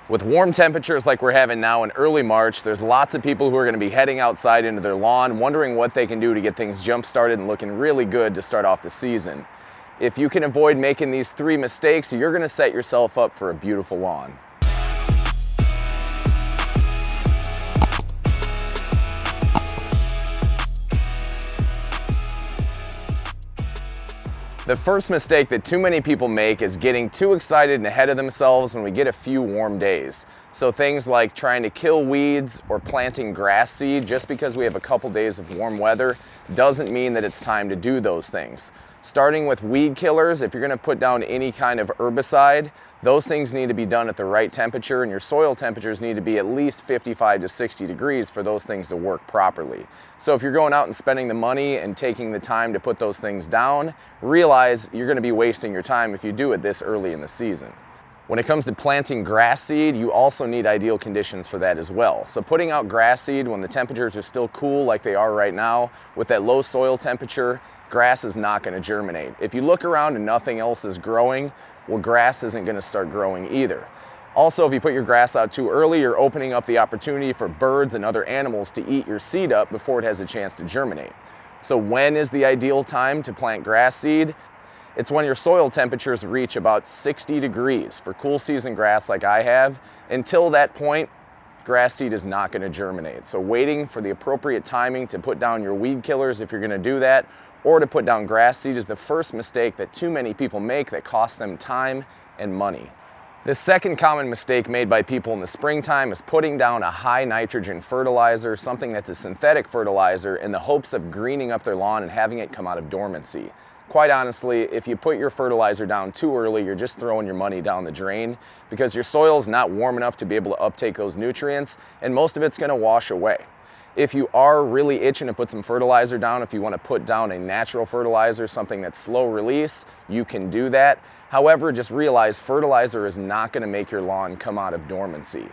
With warm temperatures like we're having now in early March, there's lots of people who are going to be heading outside into their lawn, wondering what they can do to get things jump started and looking really good to start off the season. If you can avoid making these 3 mistakes, you're going to set yourself up for a beautiful lawn. The first mistake that too many people make is getting too excited and ahead of themselves when we get a few warm days. So things like trying to kill weeds or planting grass seed just because we have a couple days of warm weather doesn't mean that it's time to do those things. Starting with weed killers, if you're going to put down any kind of herbicide, those things need to be done at the right temperature, and your soil temperatures need to be at least 55 to 60 degrees for those things to work properly. So if you're going out and spending the money and taking the time to put those things down, realize you're going to be wasting your time if you do it this early in the season. When it comes to planting grass seed, you also need ideal conditions for that as well. So putting out grass seed when the temperatures are still cool like they are right now, with that low soil temperature, grass is not going to germinate. If you look around and nothing else is growing, well, grass isn't going to start growing either. Also, if you put your grass out too early, you're opening up the opportunity for birds and other animals to eat your seed up before it has a chance to germinate. So when is the ideal time to plant grass seed? It's when your soil temperatures reach about 60 degrees for cool season grass like I have. Until that point, grass seed is not going to germinate. So waiting for the appropriate timing to put down your weed killers, if you're going to do that, or to put down grass seed, is the first mistake that too many people make that costs them time and money. The second common mistake made by people in the springtime is putting down a high nitrogen fertilizer, something that's a synthetic fertilizer, in the hopes of greening up their lawn and having it come out of dormancy. Quite honestly, if you put your fertilizer down too early, you're just throwing your money down the drain because your soil's not warm enough to be able to uptake those nutrients, and most of it's going to wash away. If you are really itching to put some fertilizer down, if you want to put down a natural fertilizer, something that's slow release, you can do that. However, just realize fertilizer is not going to make your lawn come out of dormancy.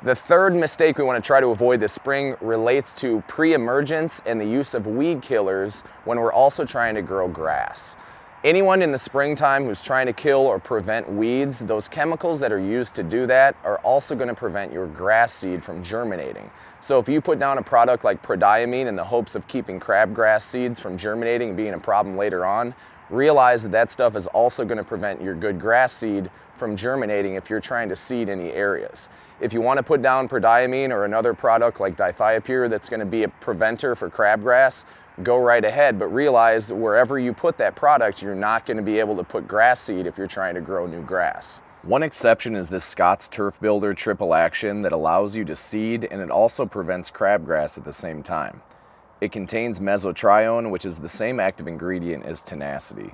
The third mistake we want to try to avoid this spring relates to pre-emergence and the use of weed killers when we're also trying to grow grass. Anyone in the springtime who's trying to kill or prevent weeds, those chemicals that are used to do that are also going to prevent your grass seed from germinating. So if you put down a product like prodiamine in the hopes of keeping crabgrass seeds from germinating and being a problem later on, realize that that stuff is also going to prevent your good grass seed from germinating if you're trying to seed any areas. If you want to put down prodiamine or another product like dithiopyr that's going to be a preventer for crabgrass, go right ahead, but realize wherever you put that product, you're not going to be able to put grass seed if you're trying to grow new grass. One exception is this Scott's Turf Builder triple action that allows you to seed, and it also prevents crabgrass at the same time. It contains mesotrione, which is the same active ingredient as tenacity.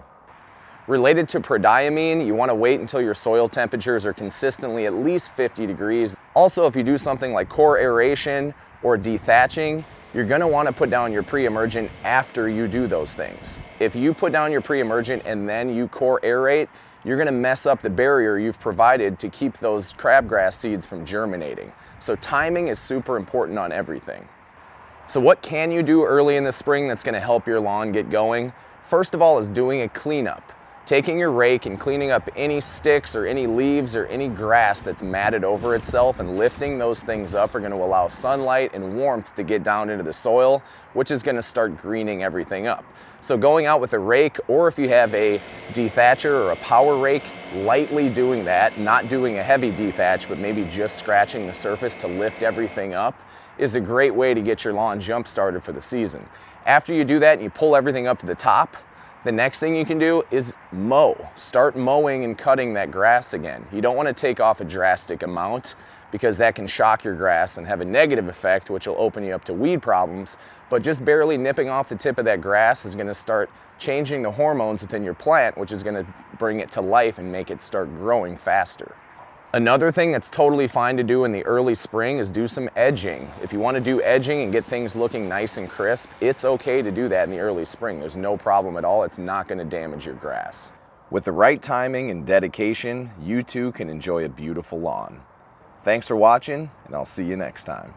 Related to prodiamine, you want to wait until your soil temperatures are consistently at least 50 degrees. Also, if you do something like core aeration or dethatching, you're going to want to put down your pre-emergent after you do those things. If you put down your pre-emergent and then you core aerate, you're going to mess up the barrier you've provided to keep those crabgrass seeds from germinating. So timing is super important on everything. So what can you do early in the spring that's going to help your lawn get going? First of all is doing a cleanup. Taking your rake and cleaning up any sticks or any leaves or any grass that's matted over itself and lifting those things up are going to allow sunlight and warmth to get down into the soil, which is going to start greening everything up. So going out with a rake, or if you have a dethatcher or a power rake, lightly doing that, not doing a heavy dethatch, but maybe just scratching the surface to lift everything up, is a great way to get your lawn jump started for the season. After you do that and you pull everything up to the top, the next thing you can do is mow. Start mowing and cutting that grass again. You don't want to take off a drastic amount because that can shock your grass and have a negative effect, which will open you up to weed problems. But just barely nipping off the tip of that grass is going to start changing the hormones within your plant, which is going to bring it to life and make it start growing faster. Another thing that's totally fine to do in the early spring is do some edging. If you want to do edging and get things looking nice and crisp, it's okay to do that in the early spring. There's no problem at all. It's not going to damage your grass. With the right timing and dedication, you too can enjoy a beautiful lawn. Thanks for watching, and I'll see you next time.